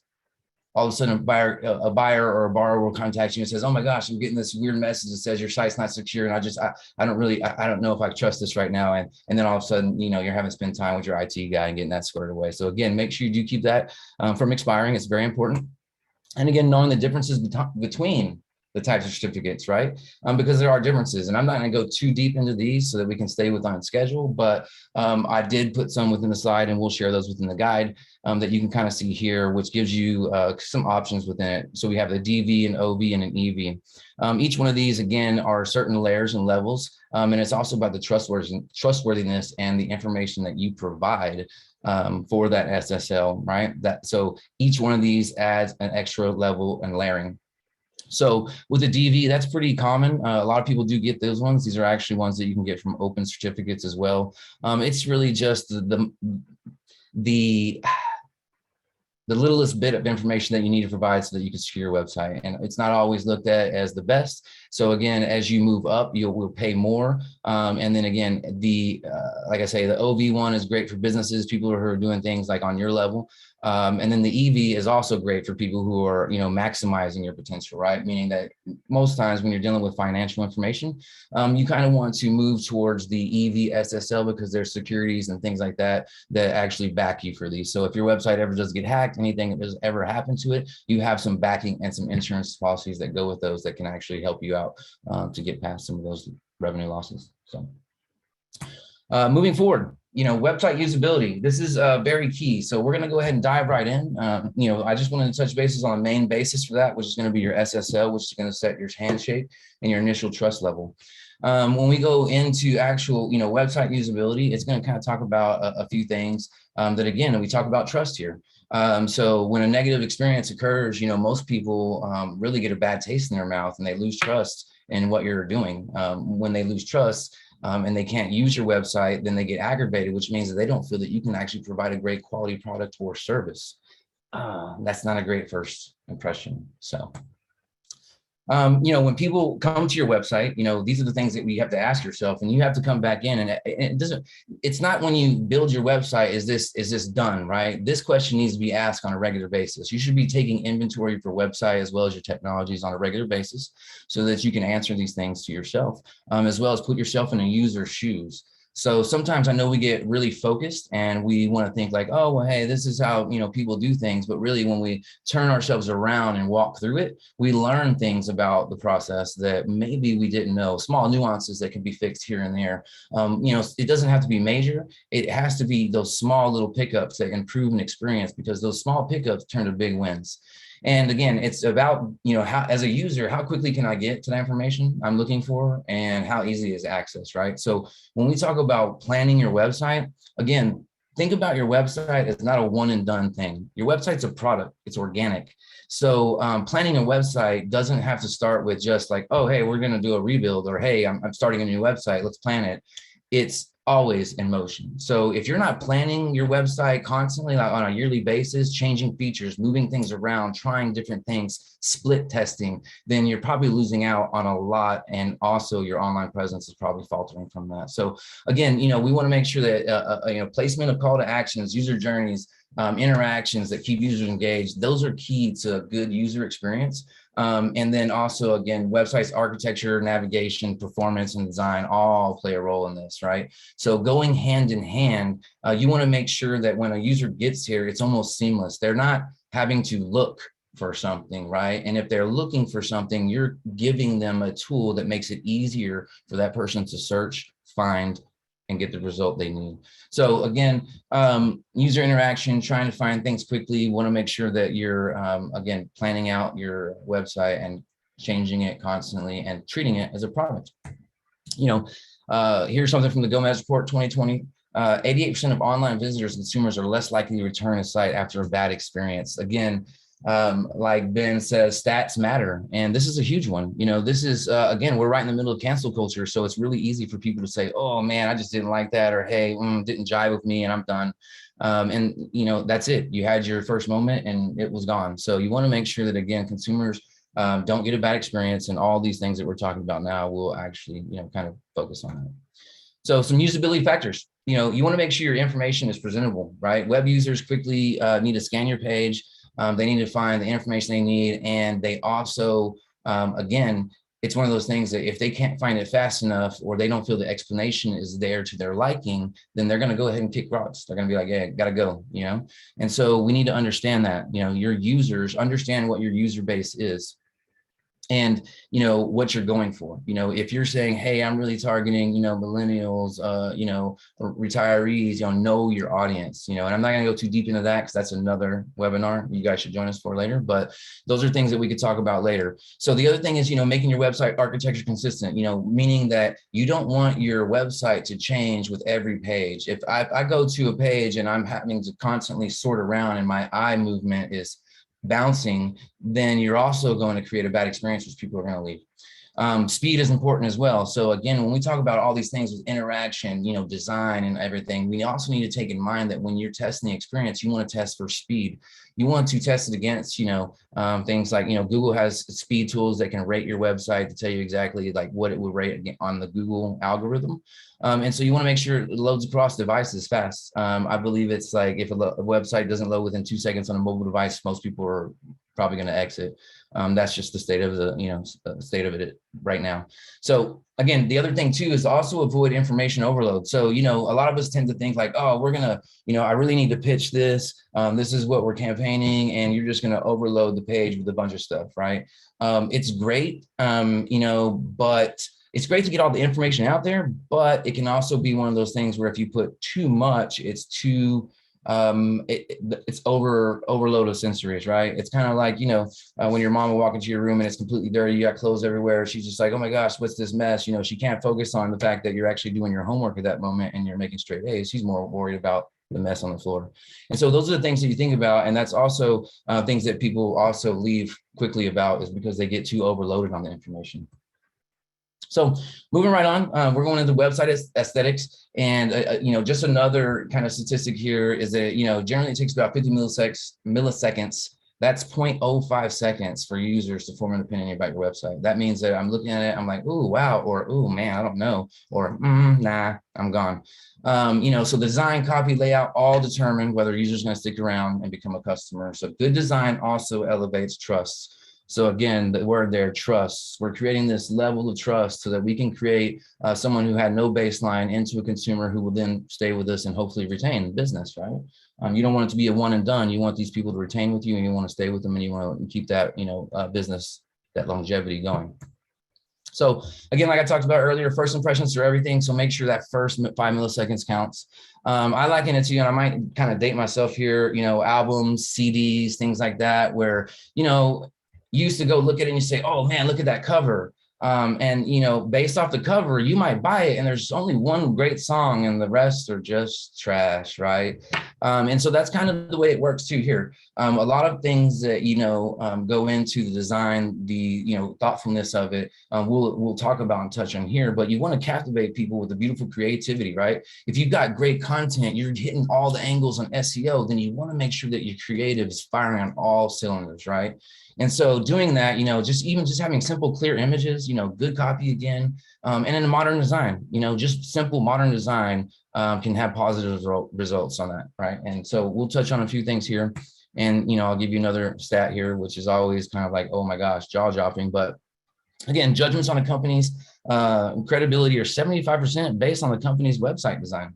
all of a sudden a buyer or a borrower will contact you and says, oh my gosh, I'm getting this weird message that says your site's not secure. And I don't know if I trust this right now. And then all of a sudden, you're having to spend time with your IT guy and getting that squared away. So again, make sure you do keep that from expiring. It's very important. And again, knowing the differences between the types of certificates, right? Because there are differences, and I'm not going to go too deep into these so that we can stay within schedule, but I did put some within the slide, and we'll share those within the guide that you can kind of see here, which gives you some options within it. So we have the DV, an OV, and an EV. Each one of these, again, are certain layers and levels, and it's also about the trustworthiness and the information that you provide for that SSL, right? So each one of these adds an extra level and layering. So with the DV, that's pretty common. A lot of people do get those ones. These are actually ones that you can get from open certificates as well. It's really just the littlest bit of information that you need to provide so that you can secure your website. And it's not always looked at as the best. So again, as you move up, you'll pay more. And then again, like I say, the OV one is great for businesses, people who are doing things like on your level. And then the EV is also great for people who are, maximizing your potential, right? Meaning that most times when you're dealing with financial information, you kind of want to move towards the EV SSL, because there's securities and things like that actually back you for these. So if your website ever does get hacked, anything that does ever happen to it, you have some backing and some insurance policies that go with those that can actually help you out to get past some of those revenue losses. So moving forward, website usability, this is very key. So we're going to go ahead and dive right in. I just wanted to touch bases on the main basis for that, which is going to be your SSL, which is going to set your handshake and your initial trust level. When we go into actual, website usability, it's going to kind of talk about a few things that, again, we talk about trust here. So when a negative experience occurs, most people really get a bad taste in their mouth, and they lose trust in what you're doing. When they lose trust, and they can't use your website, then they get aggravated, which means that they don't feel that you can actually provide a great quality product or service. That's not a great first impression. So, when people come to your website, these are the things that we have to ask yourself, and you have to come back in, and it's not when you build your website, is this done, right? This question needs to be asked on a regular basis. You should be taking inventory of your website as well as your technologies on a regular basis, so that you can answer these things to yourself, as well as put yourself in a user's shoes. So sometimes I know we get really focused and we want to think like, oh, well, hey, this is how, people do things. But really, when we turn ourselves around and walk through it, we learn things about the process that maybe we didn't know, small nuances that can be fixed here and there. It doesn't have to be major. It has to be those small little pickups that improve an experience, because those small pickups turn to big wins. And again, it's about, how, as a user, how quickly can I get to the information I'm looking for, and how easy is access, right? So when we talk about planning your website, again, think about your website as not a one and done thing. Your website's a product, it's organic. So planning a website doesn't have to start with just like, oh, hey, we're going to do a rebuild, or hey, I'm starting a new website, let's plan it. It's always in motion. So if you're not planning your website constantly, like on a yearly basis, changing features, moving things around, trying different things, split testing, then you're probably losing out on a lot. And also your online presence is probably faltering from that. So again, we want to make sure that, placement of call to actions, user journeys, interactions that keep users engaged, those are key to a good user experience. And then also, again, websites, architecture, navigation, performance, and design all play a role in this, right? So going hand in hand, you want to make sure that when a user gets here, it's almost seamless. They're not having to look for something, right? And if they're looking for something, you're giving them a tool that makes it easier for that person to search, find, and get the result they need. So again, user interaction, trying to find things quickly. You want to make sure that you're, again, planning out your website and changing it constantly and treating it as a product. Here's something from the Gomez Report 2020. 88% of online visitors and consumers are less likely to return a site after a bad experience. Again, like Ben says, stats matter. And this is a huge one. This is, again, we're right in the middle of cancel culture. So it's really easy for people to say, oh man, I just didn't like that. Or, hey, didn't jive with me and I'm done. That's it. You had your first moment and it was gone. So you want to make sure that, again, consumers don't get a bad experience, and all these things that we're talking about now will actually, kind of focus on that. So some usability factors. You want to make sure your information is presentable, right? Web users quickly need to scan your page. They need to find the information they need. And they also, again, it's one of those things that if they can't find it fast enough, or they don't feel the explanation is there to their liking, then they're going to go ahead and kick rocks. They're going to be like, yeah, gotta go, And so we need to understand that, your users understand what your user base is. And, what you're going for, if you're saying, hey, I'm really targeting, millennials, retirees, know your audience, and I'm not going to go too deep into that because that's another webinar you guys should join us for later. But those are things that we could talk about later. So the other thing is, making your website architecture consistent, meaning that you don't want your website to change with every page. If I go to a page and I'm having to constantly sort around and my eye movement is bouncing, then you're also going to create a bad experience, which people are going to leave. Speed is important as well. So again, when we talk about all these things with interaction, design and everything, we also need to take in mind that when you're testing the experience, you want to test for speed. You want to test it against, things like, Google has speed tools that can rate your website to tell you exactly like what it would rate on the Google algorithm. And so you want to make sure it loads across devices fast. I believe it's like if a website doesn't load within 2 seconds on a mobile device, most people are probably going to exit. That's just the state of state of it right now. So again, the other thing too is also avoid information overload. So, a lot of us tend to think like, oh, we're going to, I really need to pitch this. This is what we're campaigning, and you're just going to overload the page with a bunch of stuff, right? It's great, but it's great to get all the information out there, but it can also be one of those things where if you put too much, it's too, it's overload of sensories, right? It's kind of like, when your mom will walk into your room and it's completely dirty, you got clothes everywhere. She's just like, oh my gosh, what's this mess? She can't focus on the fact that you're actually doing your homework at that moment and you're making straight A's. She's more worried about the mess on the floor. And so those are the things that you think about. And that's also things that people also leave quickly about, is because they get too overloaded on the information. So moving right on, we're going into website aesthetics. And, just another kind of statistic here is that, generally it takes about 50 milliseconds. That's 0.05 seconds for users to form an opinion about your website. That means that I'm looking at it, I'm like, ooh, wow, or ooh, man, I don't know, or nah, I'm gone. So design, copy, layout, all determine whether a user's going to stick around and become a customer. So good design also elevates trust. So again, the word there, trust. We're creating this level of trust so that we can create someone who had no baseline into a consumer who will then stay with us and hopefully retain business, right? You don't want it to be a one and done. You want these people to retain with you, and you want to stay with them, and you want to keep that, business, that longevity going. So again, like I talked about earlier, first impressions are everything. So make sure that first 5 milliseconds counts. I liken it to, and I might kind of date myself here, albums, CDs, things like that, where, you used to go look at it and you say, oh man, look at that cover. And, based off the cover, you might buy it and there's only one great song and the rest are just trash, right? And so that's kind of the way it works too here. A lot of things that, go into the design, the, thoughtfulness of it, we'll talk about and touch on here, but you want to captivate people with the beautiful creativity, right? If you've got great content, you're hitting all the angles on SEO, then you want to make sure that your creative is firing on all cylinders, right? And so doing that, just having simple, clear images, good copy again, and in a modern design, just simple modern design can have positive results on that, right? And so we'll touch on a few things here, and, I'll give you another stat here, which is always kind of like, oh my gosh, jaw-dropping. But again, judgments on a company's credibility are 75% based on the company's website design.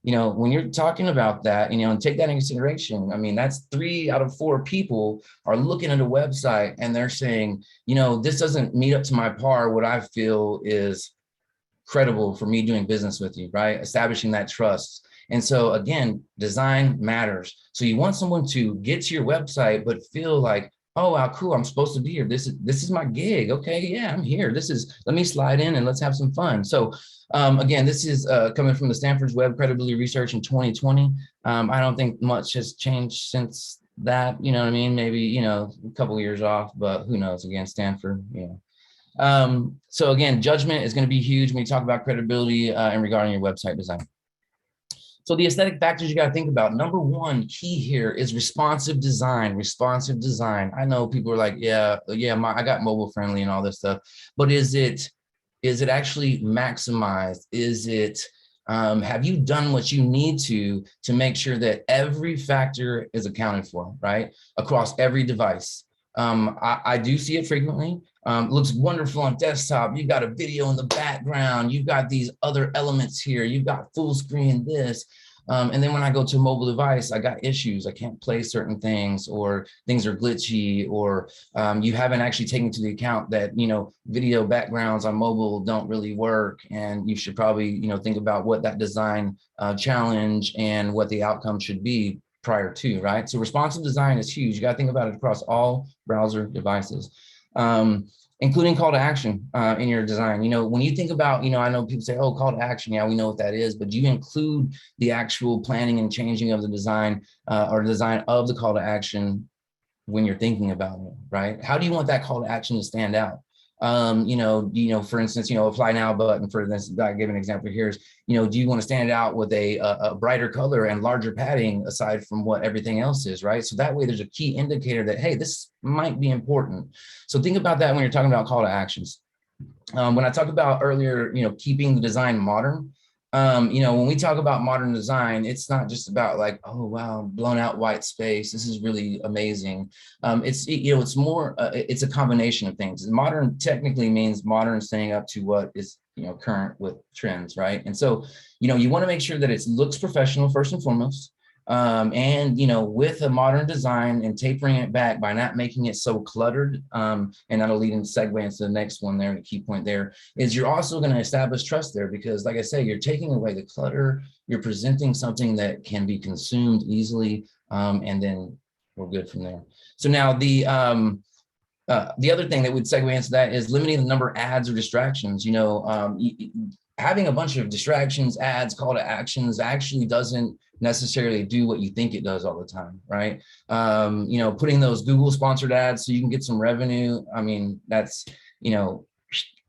When you're talking about that, and take that into consideration, I mean, that's 3 out of 4 people are looking at a website and they're saying, this doesn't meet up to my par. What I feel is credible for me doing business with you, right? Establishing that trust. And so again, design matters. So you want someone to get to your website, but feel like, oh, wow, cool, I'm supposed to be here. This is my gig. Okay, yeah, I'm here. Let me slide in and let's have some fun. So again, this is coming from the Stanford's Web Credibility Research in 2020. I don't think much has changed since that, you know what I mean? Maybe, you know, a couple of years off, but who knows? Again, Stanford, you know. So again, judgment is going to be huge when you talk about credibility and regarding your website design. So the aesthetic factors you got to think about. Number one key here is responsive design. Responsive design. I know people are like, yeah, I got mobile friendly and all this stuff, but is it actually maximized? Is it have you done what you need to make sure that every factor is accounted for, right, across every device? I do see it frequently. Looks wonderful on desktop. You've got a video in the background. You've got these other elements here. You've got full screen this. And then when I go to a mobile device, I got issues. I can't play certain things, or things are glitchy, or you haven't actually taken into the account that, you know, video backgrounds on mobile don't really work. And you should probably, you know, think about what that design challenge and what the outcome should be prior to, right? So responsive design is huge. You got to think about it across all browser devices, including call to action in your design. You know, when you think about, you know, I know people say, oh, call to action. Yeah, we know what that is, but do you include the actual planning and changing of the design or design of the call to action when you're thinking about it, right? How do you want that call to action to stand out? You know, for instance, you know, apply now button for this, I give an example here is, you know, do you want to stand it out with a brighter color and larger padding aside from what everything else is, right? So that way there's a key indicator that, hey, this might be important. So think about that when you're talking about call to actions. When I talked about earlier, you know, keeping the design modern, you know, when we talk about modern design, it's not just about like, oh, wow, blown out white space. This is really amazing. It's, you know, it's more, it's a combination of things. Modern technically means modern staying up to what is, you know, current with trends, right? And so, you know, you want to make sure that it looks professional first and foremost. And, you know, with a modern design and tapering it back by not making it so cluttered, and that'll lead into segue into the next one there. The key point there is you're also going to establish trust there, because like I say, you're taking away the clutter, you're presenting something that can be consumed easily, and then we're good from there. So now the other thing that would segue into that is limiting the number of ads or distractions. You know, having a bunch of distractions, ads, call to actions actually doesn't necessarily do what you think it does all the time, right? You know, putting those Google sponsored ads so you can get some revenue. I mean, that's, you know,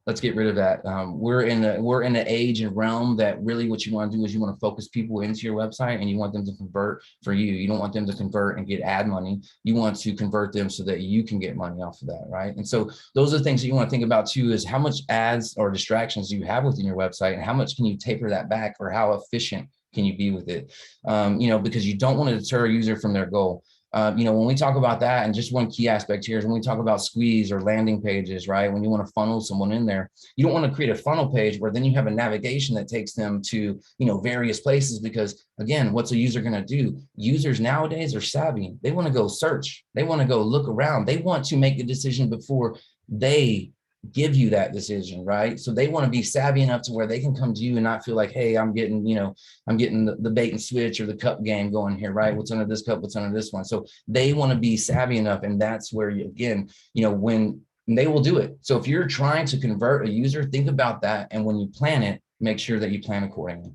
let's get rid of that. We're in an age and realm that really what you want to do is you want to focus people into your website and you want them to convert for you. You don't want them to convert and get ad money. You want to convert them so that you can get money off of that, right? And so those are the things that you want to think about too, is how much ads or distractions do you have within your website and how much can you taper that back, or how efficient can you be with it? You know, because you don't want to deter a user from their goal. You know, when we talk about that, and just one key aspect here is when we talk about squeeze or landing pages, right? When you want to funnel someone in there, you don't want to create a funnel page where then you have a navigation that takes them to, you know, various places, because again, what's a user going to do? Users nowadays are savvy. They want to go search. They want to go look around. They want to make the decision before they give you that decision, right? So they want to be savvy enough to where they can come to you and not feel like, hey, I'm getting, you know, I'm getting the bait and switch or the cup game going here, right? What's under this cup, what's under this one? So they want to be savvy enough. And that's where you, again, you know, when they will do it. So if you're trying to convert a user, think about that. And when you plan it, make sure that you plan accordingly.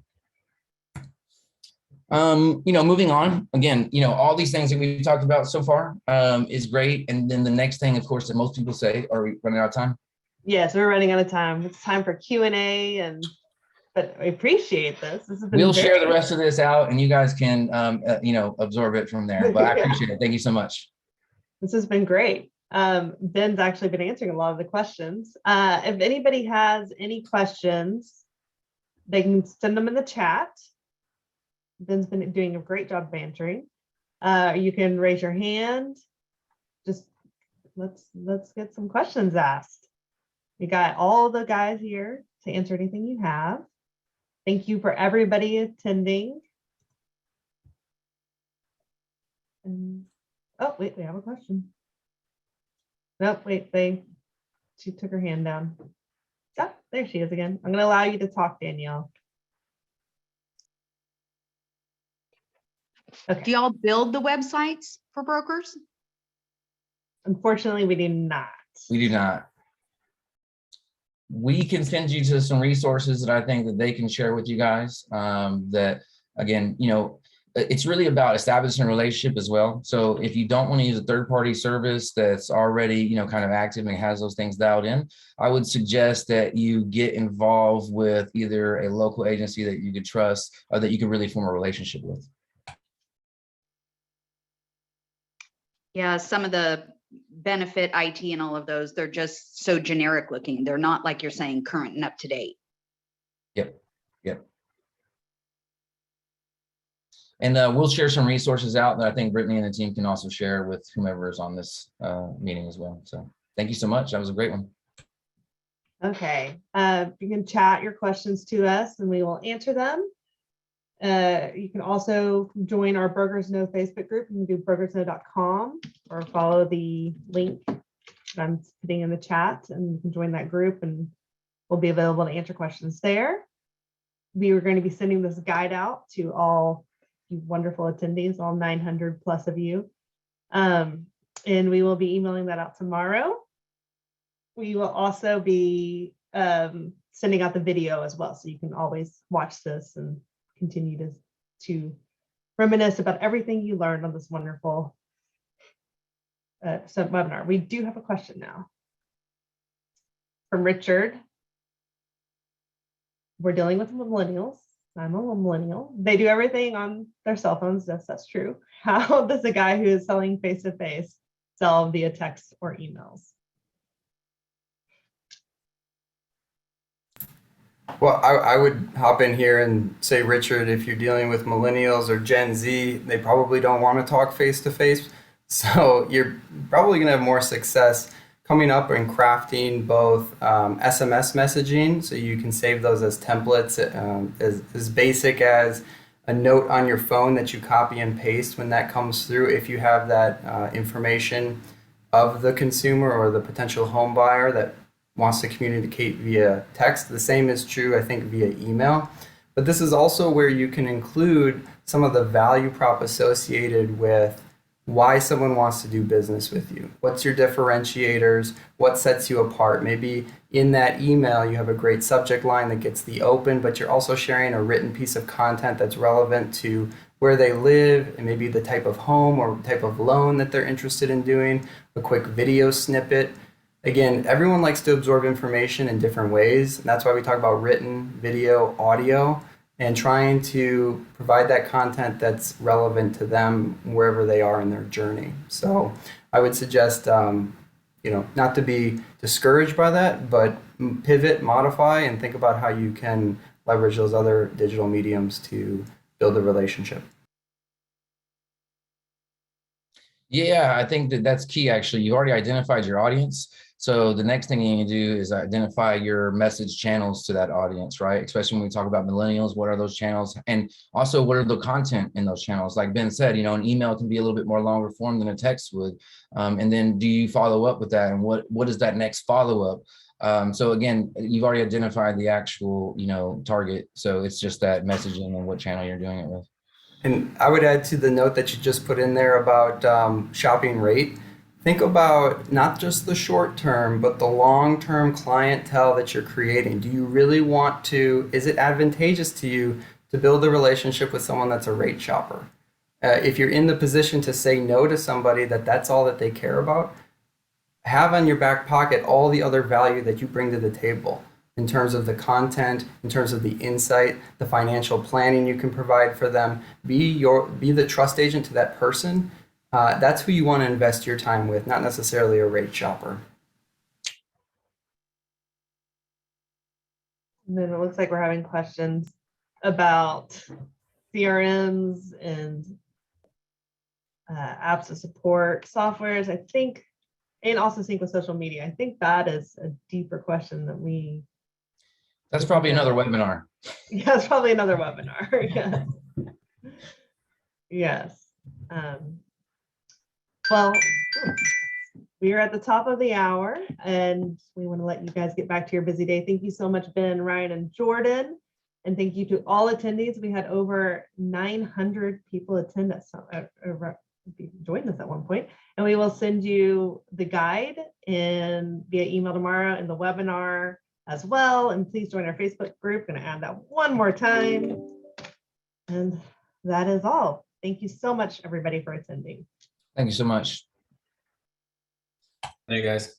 You know, moving on, again, you know, all these things that we've talked about so far is great. And then the next thing, of course, that most people say, are we running out of time? Yes, we're running out of time. It's time for Q&A, but I appreciate this. This has been We'll share the rest of this out and you guys can, you know, absorb it from there, but I appreciate it. Thank you so much. This has been great. Ben's actually been answering a lot of the questions. If anybody has any questions, they can send them in the chat. Ben's been doing a great job of answering. You can raise your hand. Just let's get some questions asked. We got all the guys here to answer anything you have. Thank you for everybody attending. And, oh, wait, we have a question. Nope, wait, she took her hand down. Yeah, there she is again. I'm going to allow you to talk, Danielle. Do Okay. y'all build the websites for brokers? Unfortunately, we do not. We do not. We can send you to some resources that I think that they can share with you guys. That again, it's really about establishing a relationship as well. So if you don't want to use a third-party service that's already, kind of active and has those things dialed in, I would suggest that you get involved with either a local agency that you could trust or that you can really form a relationship with. Yeah, some of the benefit IT and all of those, they're just so generic looking. They're not, like you're saying, current and up to date. Yep. And we'll share some resources out that I think Brittany and the team can also share with whomever is on this meeting as well. So thank you so much. That was a great one. Okay. You can chat your questions to us and we will answer them. You can also join our Brokers Know Facebook group. You can do brokersknow.com or follow the link that I'm putting in the chat, and you can join that group and we'll be available to answer questions there. We are going to be sending this guide out to all you wonderful attendees, all 900 plus of you. And we will be emailing that out tomorrow. We will also be sending out the video as well, so you can always watch this and continue to reminisce about everything you learned on this wonderful webinar. We do have a question now from Richard. We're dealing with millennials. I'm a millennial. They do everything on their cell phones. Yes, that's true. How does a guy who is selling face-to-face sell via text or emails? Well, I would hop in here and say, Richard, if you're dealing with millennials or Gen Z, they probably don't want to talk face to face. So you're probably going to have more success coming up and crafting both SMS messaging, so you can save those as templates, as basic as a note on your phone that you copy and paste when that comes through. If you have that information of the consumer or the potential home buyer that wants to communicate via text, the same is true, I think, via email. But this is also where you can include some of the value prop associated with why someone wants to do business with you. What's your differentiators? What sets you apart? Maybe in that email, you have a great subject line that gets the open, but you're also sharing a written piece of content that's relevant to where they live and maybe the type of home or type of loan that they're interested in doing, a quick video snippet. Again, everyone likes to absorb information in different ways. That's why we talk about written, video, audio, and trying to provide that content that's relevant to them wherever they are in their journey. So I would suggest, not to be discouraged by that, but pivot, modify, and think about how you can leverage those other digital mediums to build a relationship. Yeah, I think that's key, actually. You already identified your audience. So the next thing you need to do is identify your message channels to that audience, right? Especially when we talk about millennials, what are those channels? And also, what are the content in those channels? Like Ben said, an email can be a little bit more longer form than a text would. And then do you follow up with that? And what is that next follow-up? So again, you've already identified the actual, target. So it's just that messaging and what channel you're doing it with. And I would add to the note that you just put in there about shopping rate. Think about not just the short term, but the long term clientele that you're creating. Do you really want to, is it advantageous to you to build a relationship with someone that's a rate shopper? If you're in the position to say no to somebody that's all that they care about, have on your back pocket all the other value that you bring to the table in terms of the content, in terms of the insight, the financial planning you can provide for them. Be the trust agent to that person. That's who you want to invest your time with, not necessarily a rate shopper. And then it looks like we're having questions about CRMs and apps to support softwares, I think, and also sync with social media. I think that is a deeper question that That's probably another webinar. Yeah, it's probably another webinar. Yes. Well, we are at the top of the hour and we want to let you guys get back to your busy day. Thank you so much, Ben, Ryan, and Jordan. And thank you to all attendees. We had over 900 people attend us, join us at one point. And we will send you the guide via email tomorrow and the webinar as well. And please join our Facebook group. Going to add that one more time. And that is all. Thank you so much, everybody, for attending. Thank you so much. Hey, guys.